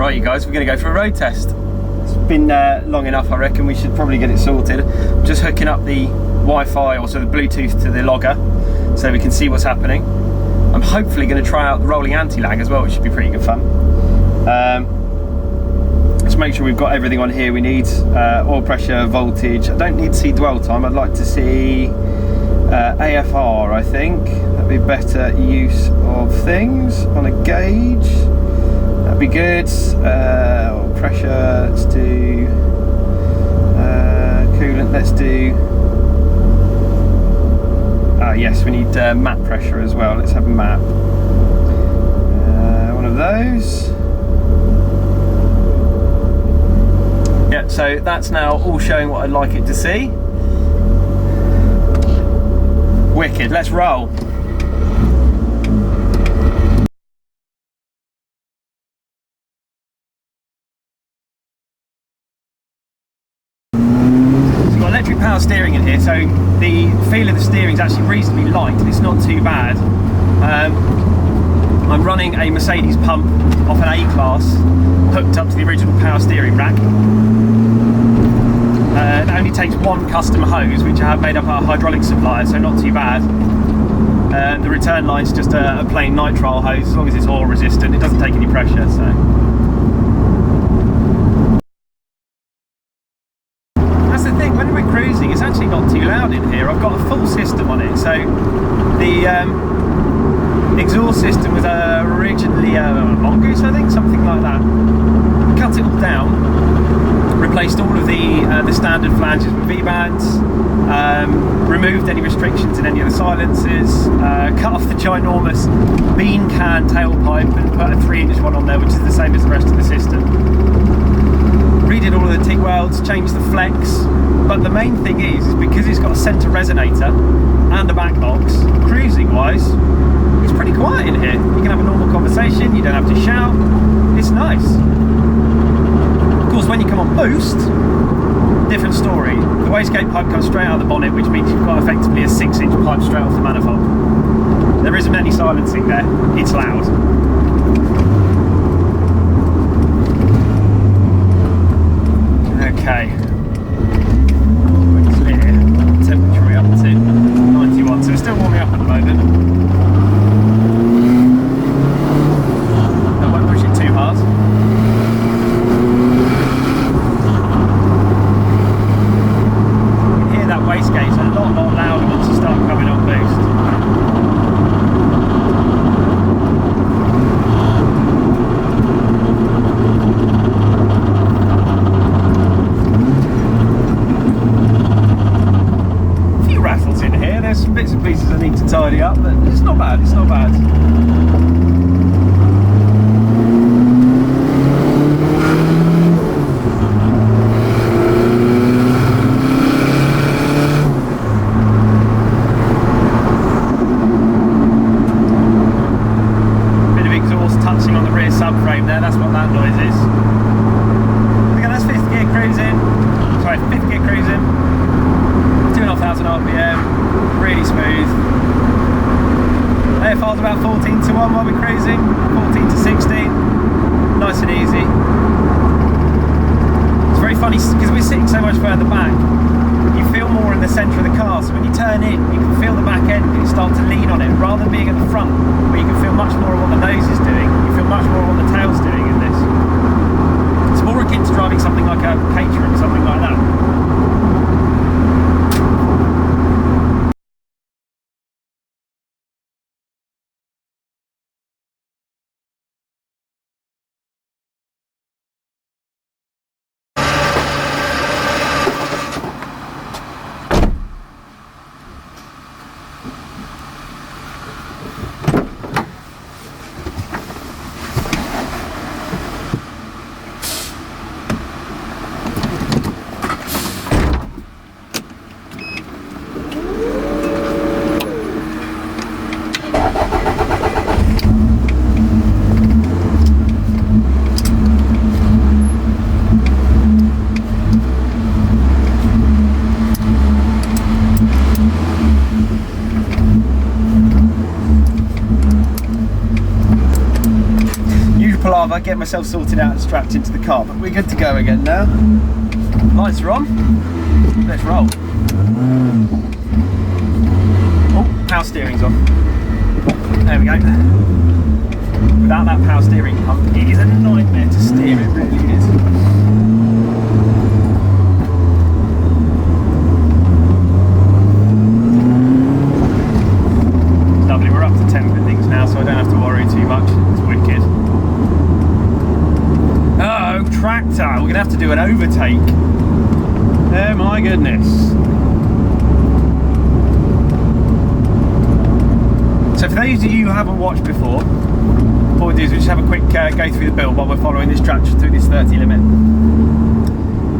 Right, you guys, we're going to go for a road test. It's been long enough, I reckon. We should probably get it sorted. Just hooking up the Wi-Fi, or so the Bluetooth, to the logger so we can see what's happening. I'm hopefully going to try out the rolling anti-lag as well, which should be pretty good fun. Let's make sure we've got everything on here we need. Oil pressure, voltage. I don't need to see dwell time. I'd like to see AFR, I think. That'd be better use of things on a gauge. That'd be good. Oil pressure, let's do coolant, let's do yes, we need map pressure as well. Let's have a map. One of those. Yeah, so that's now all showing what I'd like it to see. Wicked, let's roll. Electric power steering in here, so the feel of the steering is actually reasonably light. It's not too bad. I'm running a Mercedes pump off an A-Class hooked up to the original power steering rack. It only takes one custom hose, which I have made up our hydraulic supplier, so not too bad. The return line's just a plain nitrile hose. As long as it's oil resistant, it doesn't take any pressure. So when we're cruising, it's actually not too loud in here. I've got a full system on it, so the exhaust system was originally a Mongoose, I think, something like that. Cut it all down, replaced all of the standard flanges with V-bands, removed any restrictions in any of the silencers, cut off the ginormous bean can tailpipe and put a 3-inch one on there, which is the same as the rest of the system. Redid all of the TIG welds, changed the flex, but the main thing is because it's got a centre resonator and a back box, cruising wise, it's pretty quiet in here. You can have a normal conversation, you don't have to shout, it's nice. Of course, when you come on boost, different story. The wastegate pipe comes straight out of the bonnet, which means you've got effectively a 6-inch pipe straight off the manifold. There isn't any silencing there, it's loud. Okay, we're clear. Temperature we're up to 91, so we're still warming up at the moment. I won't push it too hard. You can hear that wastegate's a lot louder once you start coming on boost. There's some bits and pieces I need to tidy up, but it's not bad, it's not bad. Bit of exhaust touching on the rear subframe there, that's what that noise is. Again, that's 5th gear cruising, sorry, 5th gear cruising. 2,500 RPM, really smooth. AFR's about 14 to 1 while we're cruising, 14 to 16, nice and easy. It's very funny because we're sitting so much further back, you feel more in the centre of the car, so when you turn in, you can feel the back end and you start to lean on it, rather than being at the front, where you can feel much more of what the nose is doing, you feel much more of what the tail's doing in this. It's more akin to driving something like a Caterham, something like that. rather get myself sorted out and strapped into the car, but we're good to go again now. Lights are on. Let's roll. Oh, power steering's on. There we go. Without that power steering pump, it is a nightmare to steer, it really is. Lovely, we're up to temp and things now, so I don't have to worry too much. It's wicked. Oh, tractor! We're going to have to do an overtake. Oh my goodness. So for those of you who haven't watched before, what we'll do is we'll just have a quick go through the build while we're following this tractor through this 30 limit.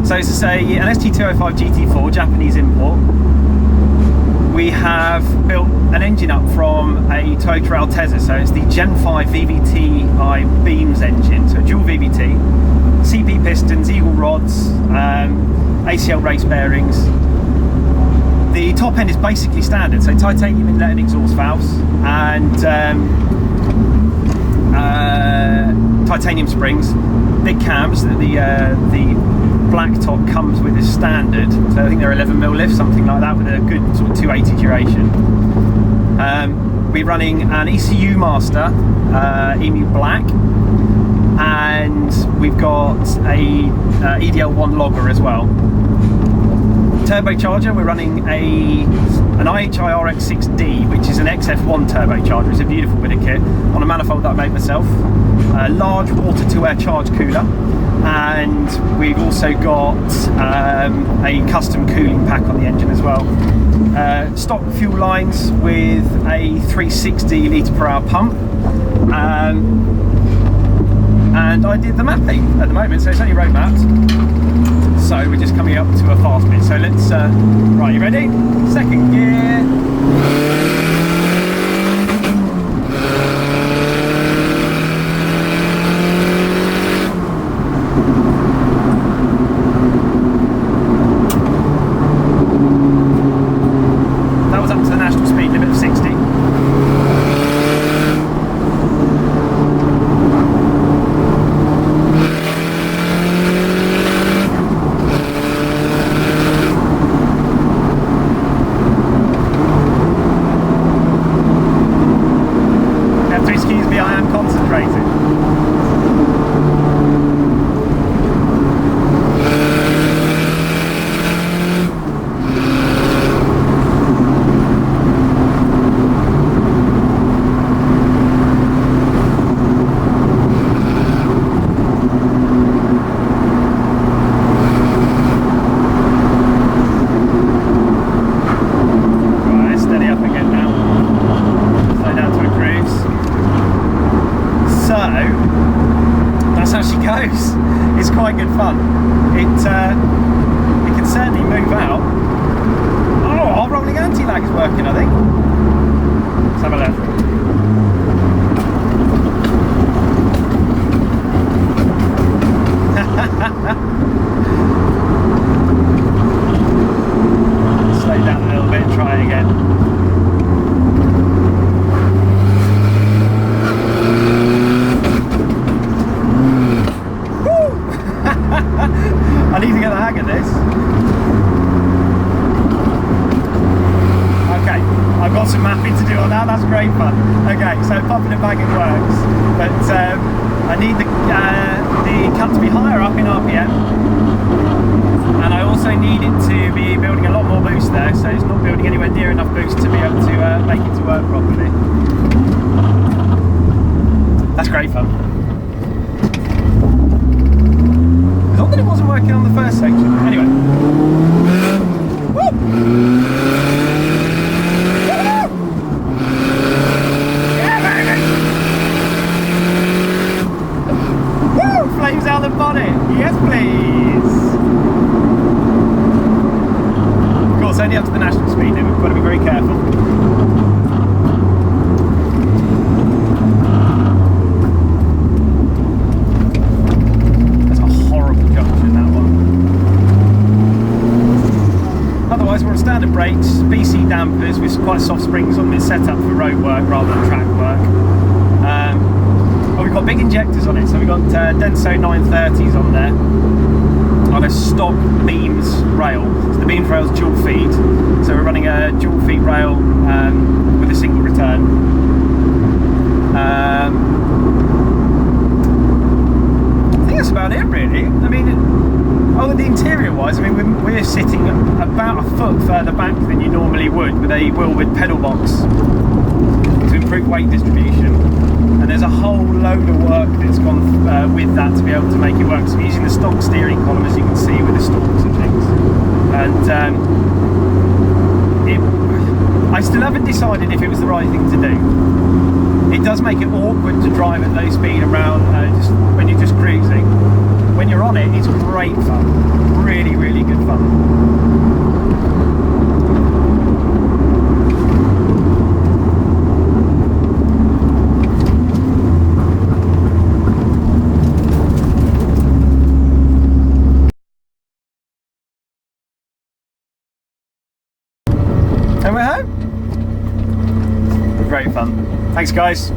So this is an ST205 GT4, Japanese import. We have built an engine up from a Toyota Altezza, so it's the Gen 5 VVT-i Beams engine, so dual VVT, CP pistons, Eagle rods, ACL race bearings. The top end is basically standard, so titanium inlet and exhaust valves, and titanium springs, big cams that the black top comes with as standard. So I think they're 11mm lift, something like that, with a good sort of 280 duration. We're running an ECU Master Emu Black, and we've got a EDL1 logger as well. Turbocharger, we're running an IHI RX6D, which is an XF1 turbocharger. It's a beautiful bit of kit on a manifold that I made myself. A large water to air charge cooler, and we've also got a custom cooling pack on the engine as well. Stock fuel lines with a 360 litre per hour pump, and I did the mapping at the moment, so it's only road mapped. So we're just coming up to a fast bit. So let's, right, you ready? Second gear. That was up to the national speed limit of 60. It's quite good fun. It can certainly move out. Oh, our rolling anti-lag is working, I think. Let's have a look. Slow down a little bit and try it again. I need to get the hang of this. Okay, I've got some mapping to do on that, that's great fun. Okay, so popping it back, it works. But I need the cut to be higher up in RPM. And I also need it to be building a lot more boost there, so it's not building anywhere near enough boost to be able to make it to work properly. That's great fun. Not that it wasn't working on the first section. Anyway. Woo! Yeah, baby! Woo! Flames out the bonnet. Yes, please. Of course, only up to the national speed limit. We've got to be very careful. We're on standard brakes, BC dampers with quite soft springs on this setup for road work rather than track work. But we've got big injectors on it, so we've got Denso 930s on there on a stock beams rail. So the beams rail's dual feed, so we're running a dual feed rail with a single return. I think that's about it really. I mean, the interior wise, I mean we're sitting about a foot further back than you normally would with a Wilwood pedal box to improve weight distribution. And there's a whole load of work that's gone with that to be able to make it work. So we're using the stock steering column, as you can see, with the stalks and things. And I still haven't decided if it was the right thing to do. It does make it awkward to drive at low speed around just when you're just cruising. When you're on it, it's great fun. Really, really good fun. And we're home. Great fun. Thanks guys.